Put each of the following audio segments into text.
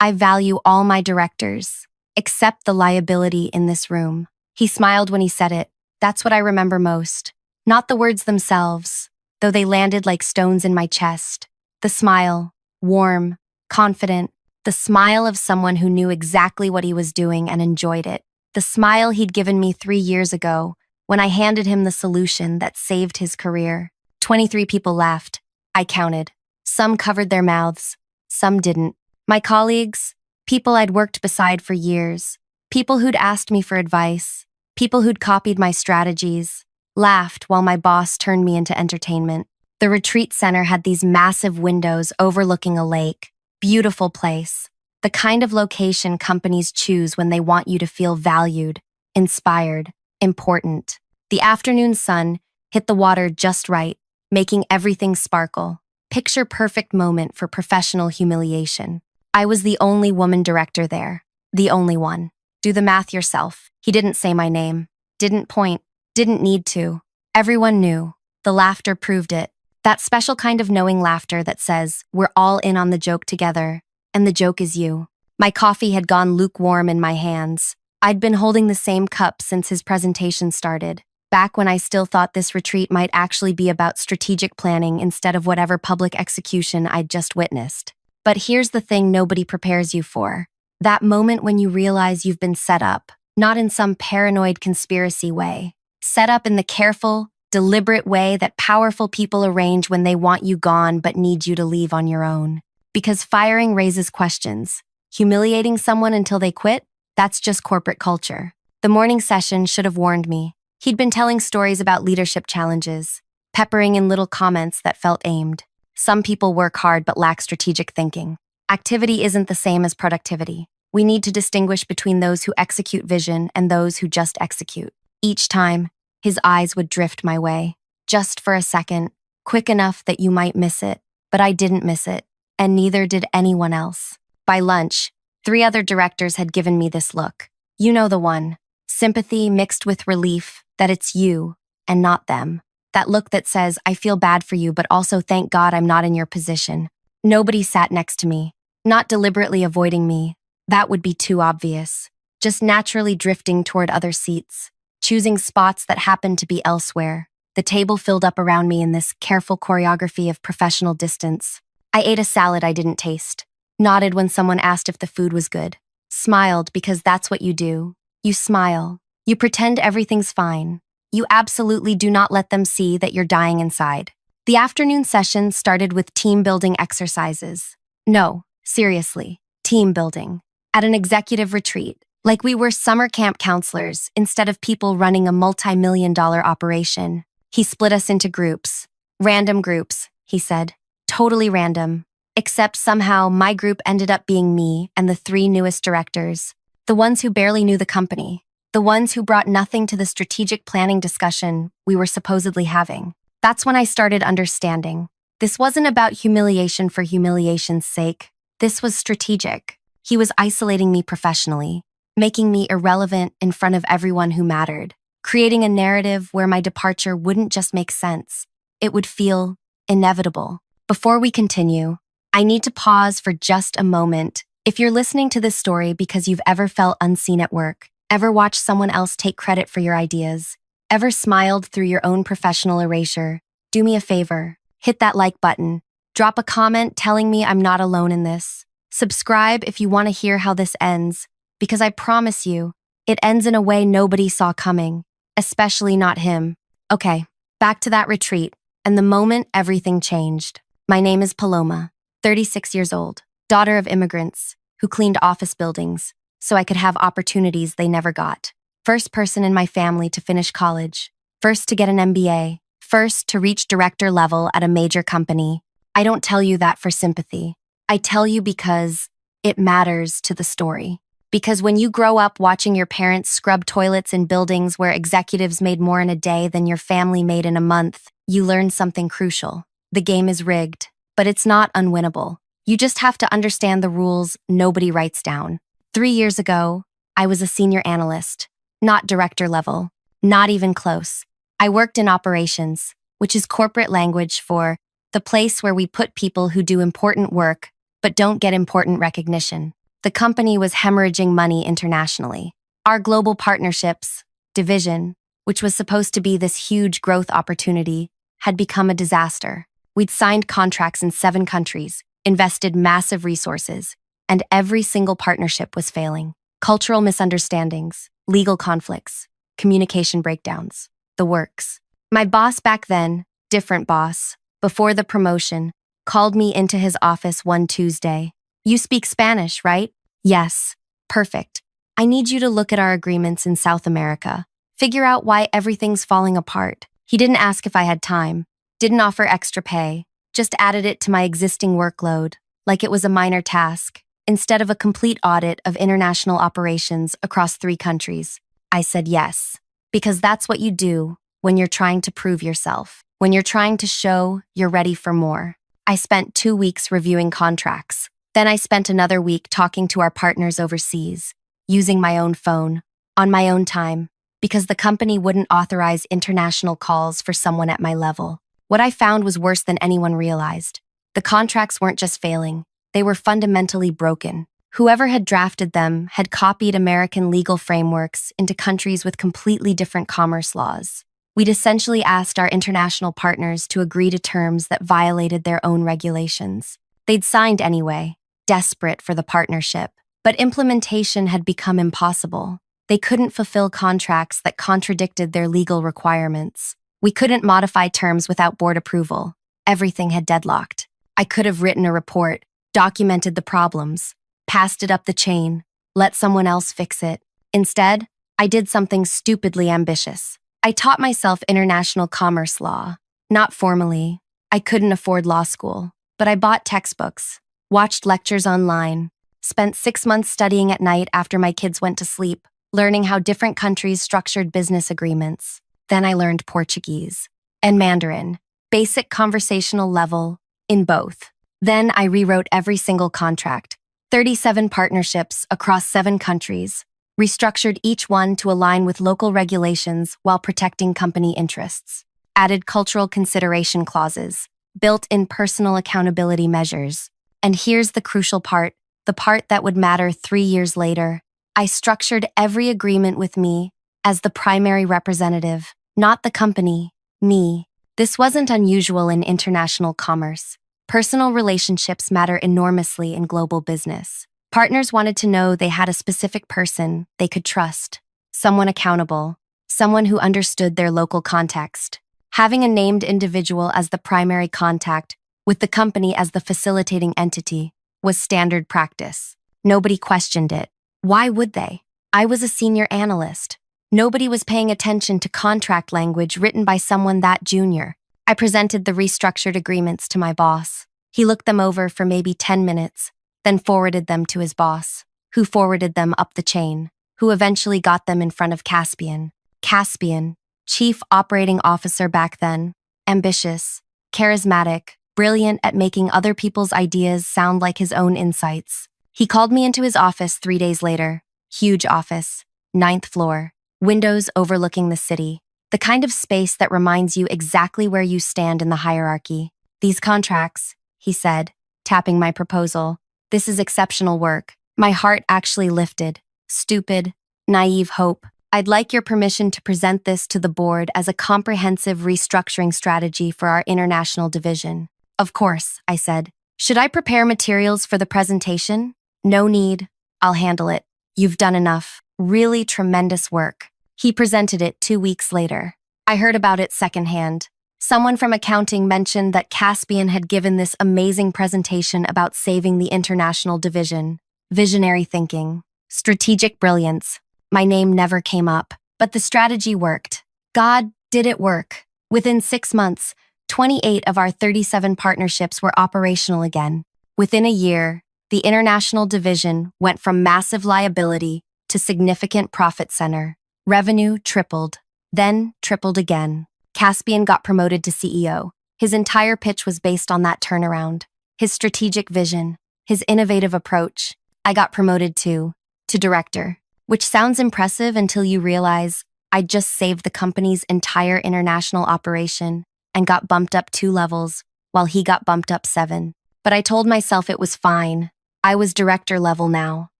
I value all my directors, except the liability in this room. He smiled when he said it. That's what I remember most. Not the words themselves, though they landed like stones in my chest. The smile, warm, confident, the smile of someone who knew exactly what he was doing and enjoyed it. The smile he'd given me 3 years ago when I handed him the solution that saved his career. 23 people laughed. I counted. Some covered their mouths. Some didn't. My colleagues, people I'd worked beside for years, people who'd asked me for advice, people who'd copied my strategies, laughed while my boss turned me into entertainment. The retreat center had these massive windows overlooking a lake. Beautiful place. The kind of location companies choose when they want you to feel valued, inspired, important. The afternoon sun hit the water just right, making everything sparkle. Picture perfect moment for professional humiliation. I was the only woman director there. The only one. Do the math yourself. He didn't say my name. Didn't point. Didn't need to. Everyone knew. The laughter proved it. That special kind of knowing laughter that says, we're all in on the joke together, and the joke is you. My coffee had gone lukewarm in my hands. I'd been holding the same cup since his presentation started, back when I still thought this retreat might actually be about strategic planning instead of whatever public execution I'd just witnessed. But here's the thing nobody prepares you for. That moment when you realize you've been set up, not in some paranoid conspiracy way. Set up in the careful, deliberate way that powerful people arrange when they want you gone but need you to leave on your own. Because firing raises questions. Humiliating someone until they quit? That's just corporate culture. The morning session should have warned me. He'd been telling stories about leadership challenges, peppering in little comments that felt aimed. Some people work hard but lack strategic thinking. Activity isn't the same as productivity. We need to distinguish between those who execute vision and those who just execute. Each time, his eyes would drift my way. Just for a second, quick enough that you might miss it. But I didn't miss it, and neither did anyone else. By lunch, 3 other directors had given me this look. You know the one. Sympathy mixed with relief that it's you and not them. That look that says, I feel bad for you, but also thank God I'm not in your position. Nobody sat next to me, not deliberately avoiding me. That would be too obvious. Just naturally drifting toward other seats, choosing spots that happened to be elsewhere. The table filled up around me in this careful choreography of professional distance. I ate a salad I didn't taste, nodded when someone asked if the food was good, smiled because that's what you do. You smile. You pretend everything's fine. You absolutely do not let them see that you're dying inside. The afternoon session started with team building exercises. No, seriously, team building. At an executive retreat, like we were summer camp counselors instead of people running a multi-million-dollar operation. He split us into groups. Random groups, he said. Totally random. Except somehow my group ended up being me and the 3 newest directors. The ones who barely knew the company. The ones who brought nothing to the strategic planning discussion we were supposedly having. That's when I started understanding. This wasn't about humiliation for humiliation's sake. This was strategic. He was isolating me professionally, making me irrelevant in front of everyone who mattered, creating a narrative where my departure wouldn't just make sense. It would feel inevitable. Before we continue, I need to pause for just a moment. If you're listening to this story because you've ever felt unseen at work, ever watched someone else take credit for your ideas, ever smiled through your own professional erasure, do me a favor, hit that like button, drop a comment telling me I'm not alone in this. Subscribe if you want to hear how this ends, because I promise you, it ends in a way nobody saw coming, especially not him. Okay, back to that retreat, and the moment everything changed. My name is Paloma, 36 years old, daughter of immigrants, who cleaned office buildings, so I could have opportunities they never got. First person in my family to finish college. First to get an MBA. First to reach director level at a major company. I don't tell you that for sympathy. I tell you because it matters to the story. Because when you grow up watching your parents scrub toilets in buildings where executives made more in a day than your family made in a month, you learn something crucial. The game is rigged, but it's not unwinnable. You just have to understand the rules nobody writes down. 3 years ago, I was a senior analyst, not director level, not even close. I worked in operations, which is corporate language for the place where we put people who do important work but don't get important recognition. The company was hemorrhaging money internationally. Our global partnerships division, which was supposed to be this huge growth opportunity, had become a disaster. We'd signed contracts in 7 countries, invested massive resources, and every single partnership was failing. Cultural misunderstandings, legal conflicts, communication breakdowns, the works. My boss back then, different boss, before the promotion, called me into his office one Tuesday. "You speak Spanish, right?" "Yes." "Perfect. I need you to look at our agreements in South America. Figure out why everything's falling apart." He didn't ask if I had time, didn't offer extra pay, just added it to my existing workload, like it was a minor task, instead of a complete audit of international operations across 3 countries. I said yes, because that's what you do when you're trying to prove yourself, when you're trying to show you're ready for more. I spent 2 weeks reviewing contracts. Then I spent another week talking to our partners overseas, using my own phone, on my own time, because the company wouldn't authorize international calls for someone at my level. What I found was worse than anyone realized. The contracts weren't just failing, they were fundamentally broken. Whoever had drafted them had copied American legal frameworks into countries with completely different commerce laws. We'd essentially asked our international partners to agree to terms that violated their own regulations. They'd signed anyway, desperate for the partnership, but implementation had become impossible. They couldn't fulfill contracts that contradicted their legal requirements. We couldn't modify terms without board approval. Everything had deadlocked. I could have written a report, documented the problems, passed it up the chain, let someone else fix it. Instead, I did something stupidly ambitious. I taught myself international commerce law. Not formally. I couldn't afford law school, but I bought textbooks, watched lectures online, spent 6 months studying at night after my kids went to sleep, learning how different countries structured business agreements. Then I learned Portuguese and Mandarin, basic conversational level, in both. Then I rewrote every single contract, 37 partnerships across 7 countries, restructured each one to align with local regulations while protecting company interests, added cultural consideration clauses, built in personal accountability measures. And here's the crucial part, the part that would matter 3 years later. I structured every agreement with me as the primary representative, not the company, me. This wasn't unusual in international commerce. Personal relationships matter enormously in global business. Partners wanted to know they had a specific person they could trust, someone accountable, someone who understood their local context. Having a named individual as the primary contact, with the company as the facilitating entity, was standard practice. Nobody questioned it. Why would they? I was a senior analyst. Nobody was paying attention to contract language written by someone that junior. I presented the restructured agreements to my boss. He looked them over for maybe 10 minutes, then forwarded them to his boss, who forwarded them up the chain, who eventually got them in front of Caspian. Caspian, chief operating officer back then, ambitious, charismatic, brilliant at making other people's ideas sound like his own insights. He called me into his office 3 days later. Huge office, 9th floor, windows overlooking the city. The kind of space that reminds you exactly where you stand in the hierarchy. "These contracts," he said, tapping my proposal. "This is exceptional work." My heart actually lifted. Stupid, naive hope. "I'd like your permission to present this to the board as a comprehensive restructuring strategy for our international division." "Of course," I said. "Should I prepare materials for the presentation?" "No need. I'll handle it. You've done enough. Really tremendous work." He presented it 2 weeks later. I heard about it secondhand. Someone from accounting mentioned that Caspian had given this amazing presentation about saving the international division. Visionary thinking. Strategic brilliance. My name never came up, but the strategy worked. God, did it work. Within 6 months, 28 of our 37 partnerships were operational again. Within a year, the international division went from massive liability to significant profit center. Revenue tripled, then tripled again. Caspian got promoted to CEO. His entire pitch was based on that turnaround. His strategic vision, his innovative approach. I got promoted to director, which sounds impressive until you realize I'd just saved the company's entire international operation and got bumped up 2 levels, while he got bumped up 7. But I told myself it was fine. I was director level now.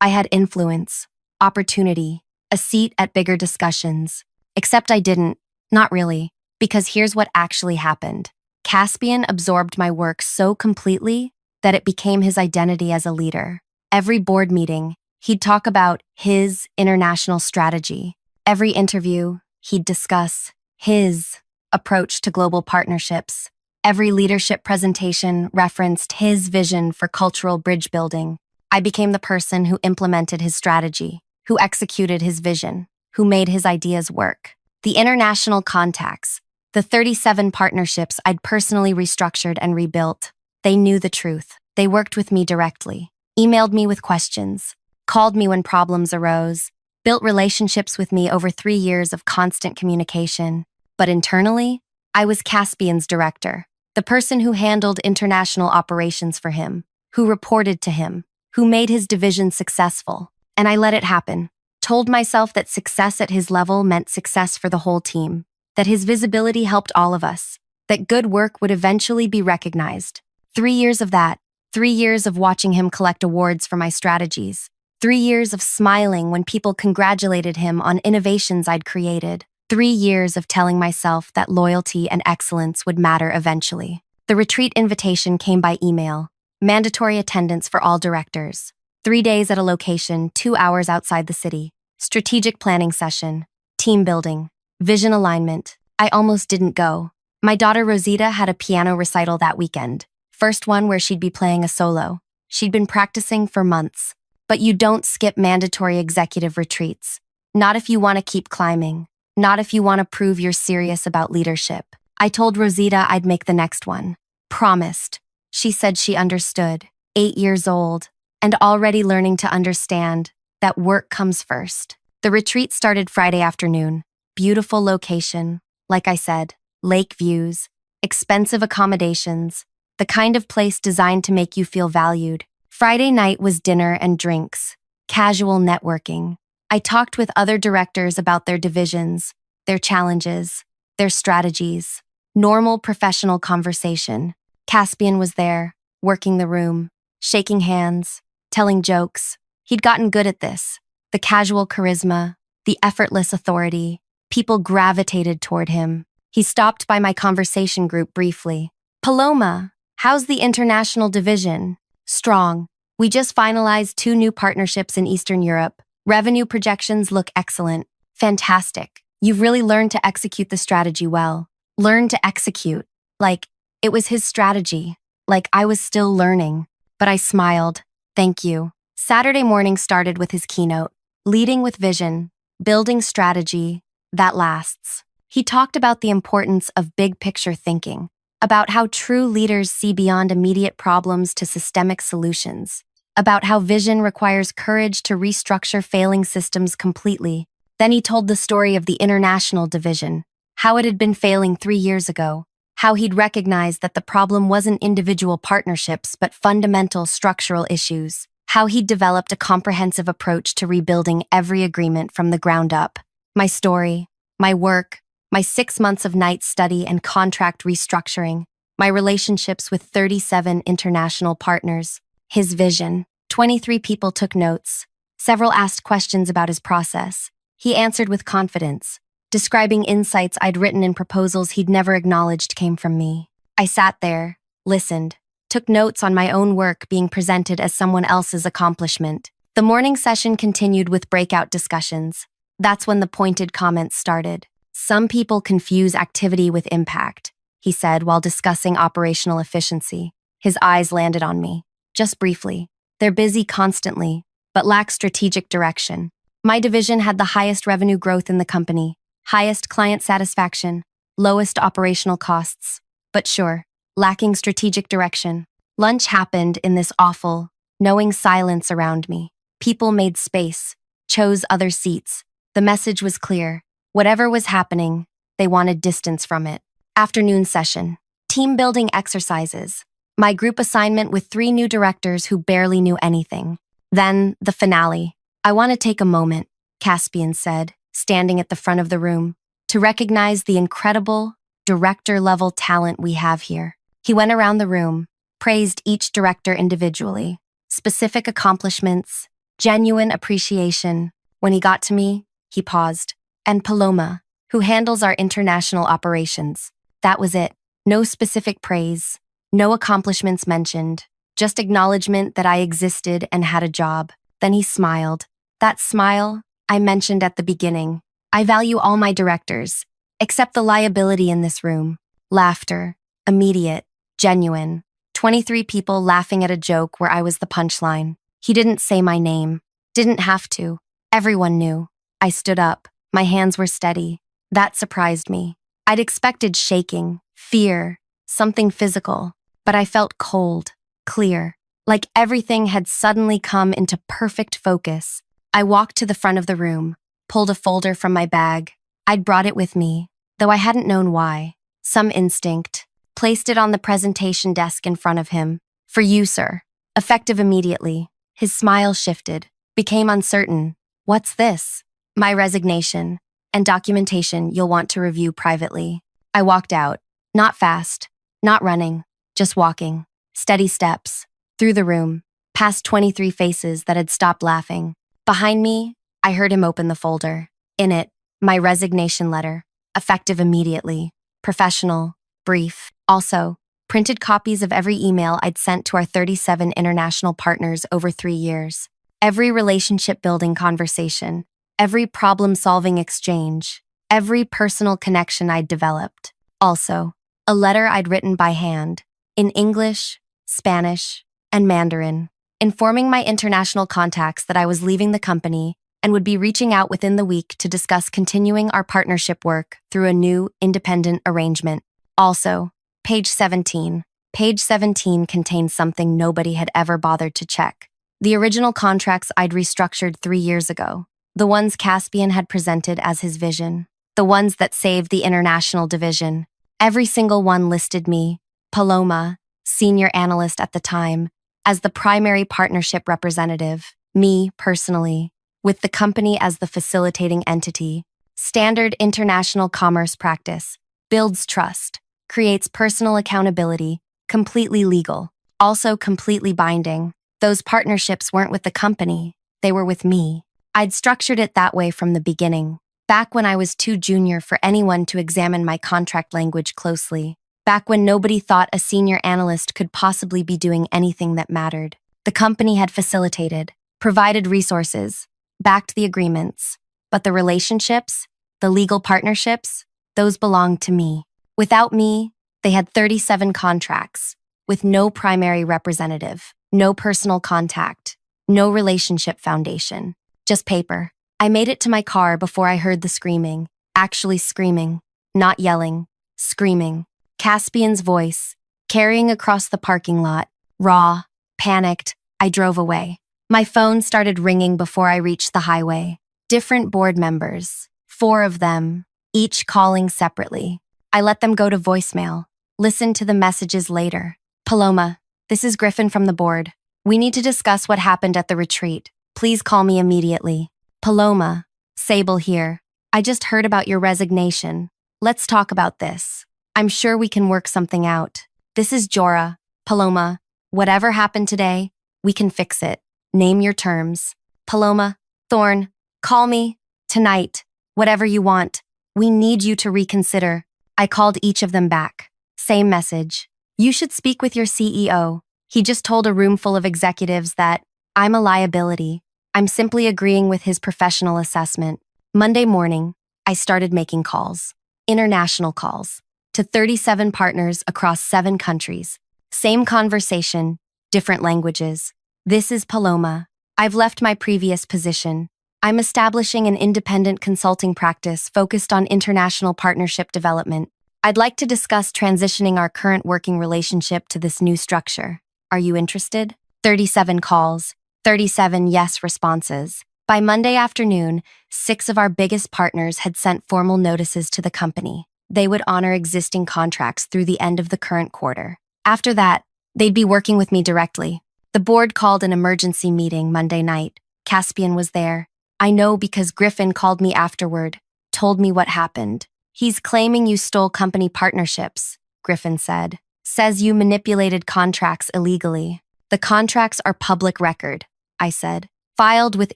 I had influence, opportunity, a seat at bigger discussions. Except I didn't, not really, because here's what actually happened. Caspian absorbed my work so completely that it became his identity as a leader. Every board meeting, he'd talk about his international strategy. Every interview, he'd discuss his approach to global partnerships. Every leadership presentation referenced his vision for cultural bridge building. I became the person who implemented his strategy, who executed his vision, who made his ideas work. The international contacts, the 37 partnerships I'd personally restructured and rebuilt, they knew the truth. They worked with me directly, emailed me with questions, called me when problems arose, built relationships with me over 3 years of constant communication. But internally, I was Caspian's director, the person who handled international operations for him, who reported to him, who made his division successful. And I let it happen. Told myself that success at his level meant success for the whole team, that his visibility helped all of us, that good work would eventually be recognized. 3 years of that, 3 years of watching him collect awards for my strategies, 3 years of smiling when people congratulated him on innovations I'd created, 3 years of telling myself that loyalty and excellence would matter eventually. The retreat invitation came by email, mandatory attendance for all directors, 3 days at a location 2 hours outside the city, strategic planning session, team building, vision alignment. I almost didn't go. My daughter Rosita had a piano recital that weekend, first one where she'd be playing a solo. She'd been practicing for months. But you don't skip mandatory executive retreats. Not if you want to keep climbing. Not if you want to prove you're serious about leadership. I told Rosita I'd make the next one. Promised. She said she understood. 8 years old, and already learning to understand that work comes first. The retreat started Friday afternoon. Beautiful location, like I said, lake views, expensive accommodations, the kind of place designed to make you feel valued. Friday night was dinner and drinks, casual networking. I talked with other directors about their divisions, their challenges, their strategies. Normal professional conversation. Caspian was there, working the room, shaking hands, telling jokes. He'd gotten good at this. The casual charisma, the effortless authority. People gravitated toward him. He stopped by my conversation group briefly. Paloma, how's the international division? Strong. We just finalized 2 new partnerships in Eastern Europe. Revenue projections look excellent. Fantastic. You've really learned to execute the strategy well. Learn to execute. Like, it was his strategy. Like I was still learning. But I smiled. Thank you. Saturday morning started with his keynote. Leading with vision. Building strategy. That lasts. He talked about the importance of big picture thinking. About how true leaders see beyond immediate problems to systemic solutions. About how vision requires courage to restructure failing systems completely. Then he told the story of the international division, how it had been failing 3 years ago, how he'd recognized that the problem wasn't individual partnerships but fundamental structural issues, how he'd developed a comprehensive approach to rebuilding every agreement from the ground up. My story, my work, my 6 months of night study and contract restructuring, my relationships with 37 international partners, his vision. 23 people took notes. Several asked questions about his process. He answered with confidence, describing insights I'd written in proposals he'd never acknowledged came from me. I sat there, listened, took notes on my own work being presented as someone else's accomplishment. The morning session continued with breakout discussions. That's when the pointed comments started. Some people confuse activity with impact, he said while discussing operational efficiency. His eyes landed on me, just briefly. They're busy constantly, but lack strategic direction. My division had the highest revenue growth in the company, highest client satisfaction, lowest operational costs. But sure, lacking strategic direction. Lunch happened in this awful, knowing silence around me. People made space, chose other seats. The message was clear. Whatever was happening, they wanted distance from it. Afternoon session. Team building exercises. My group assignment with 3 new directors who barely knew anything. Then, the finale. I want to take a moment, Caspian said, standing at the front of the room, to recognize the incredible, director-level talent we have here. He went around the room, praised each director individually, specific accomplishments, genuine appreciation. When he got to me, he paused. And Paloma, who handles our international operations. That was it. No specific praise, no accomplishments mentioned, just acknowledgement that I existed and had a job. Then he smiled. That smile I mentioned at the beginning. I value all my directors, except the liability in this room. Laughter, immediate, genuine. 23 people laughing at a joke where I was the punchline. He didn't say my name. Didn't have to. Everyone knew. I stood up. My hands were steady. That surprised me. I'd expected shaking, fear, something physical, but I felt cold, clear, like everything had suddenly come into perfect focus. I walked to the front of the room, pulled a folder from my bag. I'd brought it with me, though I hadn't known why. Some instinct. Placed it on the presentation desk in front of him. For you, sir. Effective immediately. His smile shifted, became uncertain. What's this? My resignation and documentation you'll want to review privately. I walked out. Not fast, not running, just walking. Steady steps. Through the room, past 23 faces that had stopped laughing. Behind me, I heard him open the folder. In it, my resignation letter. Effective immediately. Professional. Brief. Also, printed copies of every email I'd sent to our 37 international partners over 3 years. Every relationship-building conversation. Every problem-solving exchange. Every personal connection I'd developed. Also, a letter I'd written by hand, in English, Spanish, and Mandarin, informing my international contacts that I was leaving the company and would be reaching out within the week to discuss continuing our partnership work through a new, independent arrangement. Also, page 17. Page 17 contained something nobody had ever bothered to check. The original contracts I'd restructured 3 years ago. The ones Caspian had presented as his vision. The ones that saved the international division. Every single one listed me, Paloma, senior analyst at the time, as the primary partnership representative, me personally, with the company as the facilitating entity. Standard international commerce practice, builds trust, creates personal accountability, completely legal, also completely binding. Those partnerships weren't with the company, they were with me. I'd structured it that way from the beginning, back when I was too junior for anyone to examine my contract language closely. Back when nobody thought a senior analyst could possibly be doing anything that mattered. The company had facilitated, provided resources, backed the agreements. But the relationships, the legal partnerships, those belonged to me. Without me, they had 37 contracts, with no primary representative, no personal contact, no relationship foundation, just paper. I made it to my car before I heard the screaming, actually screaming, not yelling, screaming. Caspian's voice, carrying across the parking lot, raw, panicked. I drove away. My phone started ringing before I reached the highway. Different board members, 4 of them, each calling separately. I let them go to voicemail, listened to the messages later. Paloma, this is Griffin from the board. We need to discuss what happened at the retreat. Please call me immediately. Paloma, Sable here. I just heard about your resignation. Let's talk about this. I'm sure we can work something out. This is Jorah. Paloma, whatever happened today, we can fix it. Name your terms. Paloma, Thorn, call me. Tonight. Whatever you want. We need you to reconsider. I called each of them back. Same message. You should speak with your CEO. He just told a room full of executives that I'm a liability. I'm simply agreeing with his professional assessment. Monday morning, I started making calls. International calls. To 37 partners across 7 countries. Same conversation, different languages. This is Paloma. I've left my previous position. I'm establishing an independent consulting practice focused on international partnership development. I'd like to discuss transitioning our current working relationship to this new structure. Are you interested? 37 calls, 37 yes responses. By Monday afternoon, 6 of our biggest partners had sent formal notices to the company. They would honor existing contracts through the end of the current quarter. After that, they'd be working with me directly. The board called an emergency meeting Monday night. Caspian was there. I know because Griffin called me afterward, told me what happened. He's claiming you stole company partnerships, Griffin said. Says you manipulated contracts illegally. The contracts are public record, I said. filed with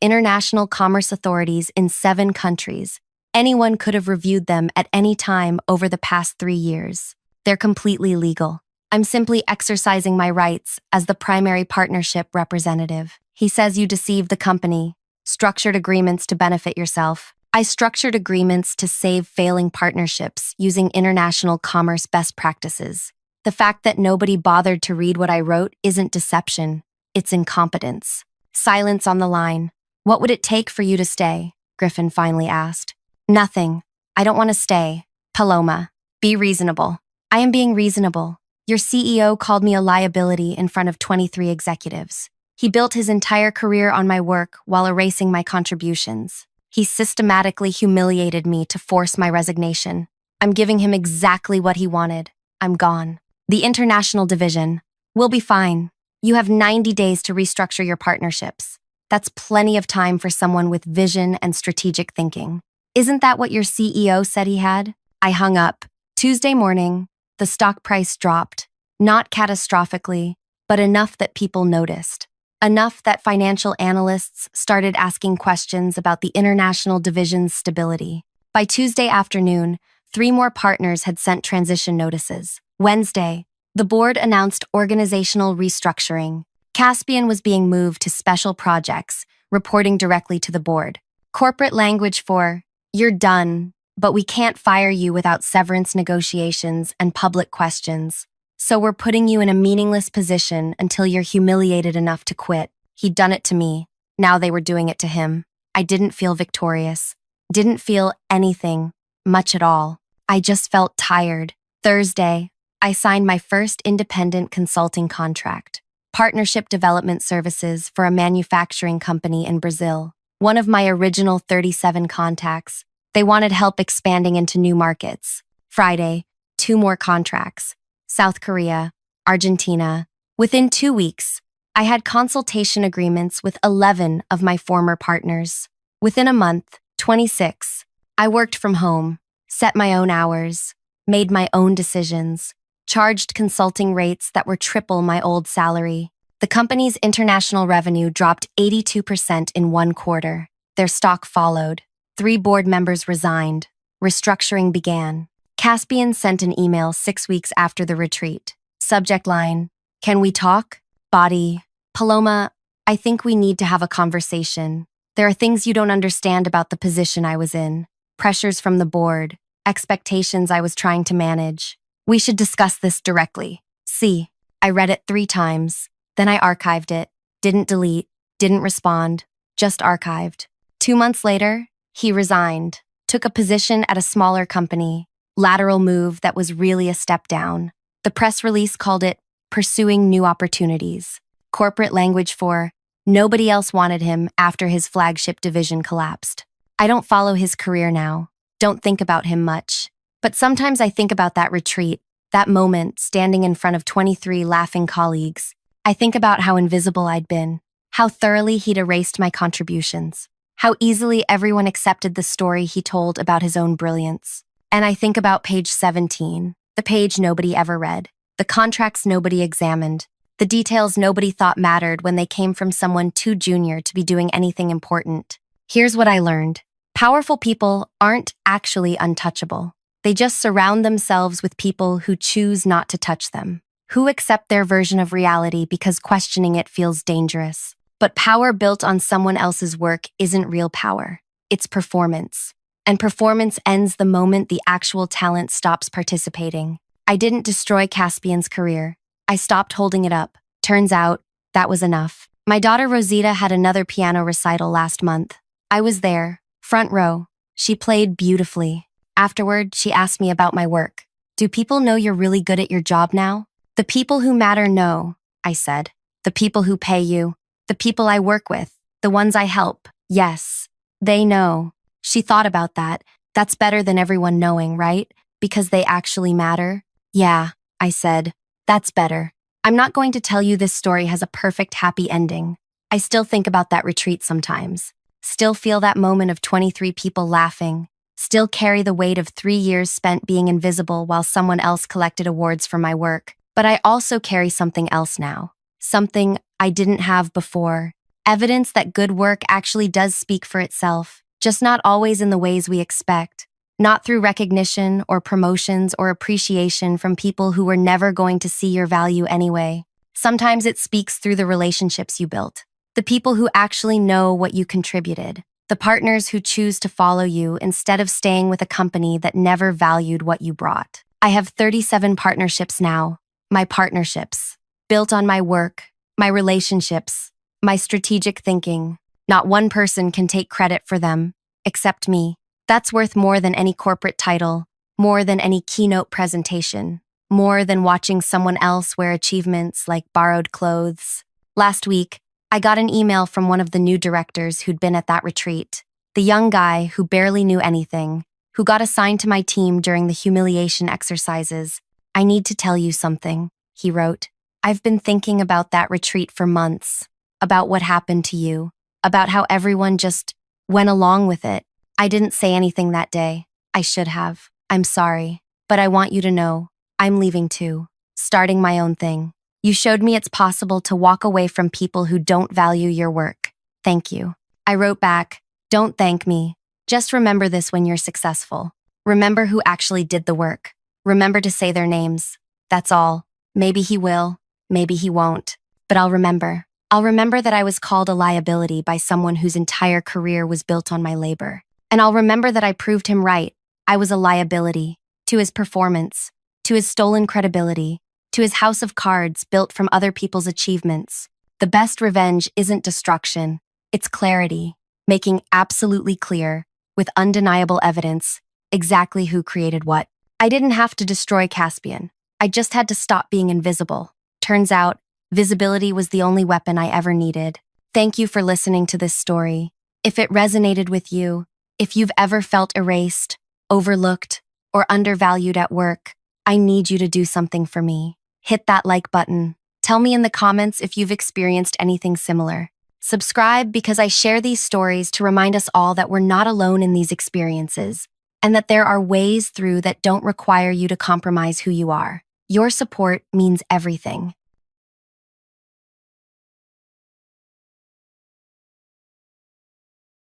international commerce authorities in 7 countries. Anyone could have reviewed them at any time over the past 3 years. They're completely legal. I'm simply exercising my rights as the primary partnership representative. He says you deceived the company, structured agreements to benefit yourself. I structured agreements to save failing partnerships using international commerce best practices. The fact that nobody bothered to read what I wrote isn't deception, it's incompetence. Silence on the line. What would it take for you to stay? Griffin finally asked. Nothing. I don't want to stay. Paloma, be reasonable. I am being reasonable. Your CEO called me a liability in front of 23 executives. He built his entire career on my work while erasing my contributions. He systematically humiliated me to force my resignation. I'm giving him exactly what he wanted. I'm gone. The international division. We'll be fine. You have 90 days to restructure your partnerships. That's plenty of time for someone with vision and strategic thinking. Isn't that what your CEO said he had? I hung up. Tuesday morning, the stock price dropped. Not catastrophically, but enough that people noticed. Enough that financial analysts started asking questions about the international division's stability. By Tuesday afternoon, 3 more partners had sent transition notices. Wednesday, the board announced organizational restructuring. Caspian was being moved to special projects, reporting directly to the board. Corporate language for, "You're done, but we can't fire you without severance negotiations and public questions. So we're putting you in a meaningless position until you're humiliated enough to quit." He'd done it to me. Now they were doing it to him. I didn't feel victorious. Didn't feel anything, much at all. I just felt tired. Thursday, I signed my first independent consulting contract. Partnership development services for a manufacturing company in Brazil. One of my original 37 contacts. They wanted help expanding into new markets. Friday, 2 more contracts. South Korea, Argentina. Within 2 weeks, I had consultation agreements with 11 of my former partners. Within a month, 26, I worked from home, set my own hours, made my own decisions, charged consulting rates that were triple my old salary. The company's international revenue dropped 82% in 1 quarter. Their stock followed. 3 board members resigned. Restructuring began. Caspian sent an email 6 weeks after the retreat. Subject line, "Can we talk?" Body, "Paloma, I think we need to have a conversation. There are things you don't understand about the position I was in. Pressures from the board, expectations I was trying to manage. We should discuss this directly." See, I read it 3 times. Then I archived it. Didn't delete, didn't respond, just archived. 2 months later, he resigned, took a position at a smaller company. Lateral move that was really a step down. The press release called it "pursuing new opportunities." Corporate language for, nobody else wanted him after his flagship division collapsed. I don't follow his career now. Don't think about him much. But sometimes I think about that retreat, that moment standing in front of 23 laughing colleagues. I think about how invisible I'd been, how thoroughly he'd erased my contributions, how easily everyone accepted the story he told about his own brilliance. And I think about page 17, the page nobody ever read, the contracts nobody examined, the details nobody thought mattered when they came from someone too junior to be doing anything important. Here's what I learned. Powerful people aren't actually untouchable. They just surround themselves with people who choose not to touch them, who accept their version of reality because questioning it feels dangerous. But power built on someone else's work isn't real power. It's performance. And performance ends the moment the actual talent stops participating. I didn't destroy Caspian's career. I stopped holding it up. Turns out, that was enough. My daughter Rosita had another piano recital last month. I was there, front row. She played beautifully. Afterward, she asked me about my work. "Do people know you're really good at your job now?" "The people who matter know," I said. "The people who pay you. The people I work with. The ones I help. Yes, they know." She thought about that. That's better than everyone knowing, right? Because they actually matter? "Yeah," I said. "That's better." I'm not going to tell you this story has a perfect happy ending. I still think about that retreat sometimes. Still feel that moment of 23 people laughing. Still carry the weight of 3 years spent being invisible while someone else collected awards for my work. But I also carry something else now. Something I didn't have before. Evidence that good work actually does speak for itself, just not always in the ways we expect. Not through recognition or promotions or appreciation from people who were never going to see your value anyway. Sometimes it speaks through the relationships you built, the people who actually know what you contributed, the partners who choose to follow you instead of staying with a company that never valued what you brought. I have 37 partnerships now, my partnerships, built on my work, my relationships, my strategic thinking. Not one person can take credit for them, except me. That's worth more than any corporate title, more than any keynote presentation, more than watching someone else wear achievements like borrowed clothes. Last week, I got an email from one of the new directors who'd been at that retreat, the young guy who barely knew anything, who got assigned to my team during the humiliation exercises. "I need to tell you something," he wrote. "I've been thinking about that retreat for months, about what happened to you, about how everyone just went along with it. I didn't say anything that day. I should have. I'm sorry. But I want you to know, I'm leaving too, starting my own thing. You showed me it's possible to walk away from people who don't value your work. Thank you." I wrote back, "Don't thank me. Just remember this when you're successful. Remember who actually did the work. Remember to say their names. That's all. Maybe he will, maybe he won't. But I'll remember. I'll remember that I was called a liability by someone whose entire career was built on my labor. And I'll remember that I proved him right. I was a liability to his performance, to his stolen credibility, to his house of cards built from other people's achievements. The best revenge isn't destruction, it's clarity, making absolutely clear, with undeniable evidence, exactly who created what. I didn't have to destroy Caspian. I just had to stop being invisible. Turns out, visibility was the only weapon I ever needed. Thank you for listening to this story. If it resonated with you, if you've ever felt erased, overlooked, or undervalued at work, I need you to do something for me. Hit that like button. Tell me in the comments if you've experienced anything similar. Subscribe because I share these stories to remind us all that we're not alone in these experiences, and that there are ways through that don't require you to compromise who you are. Your support means everything.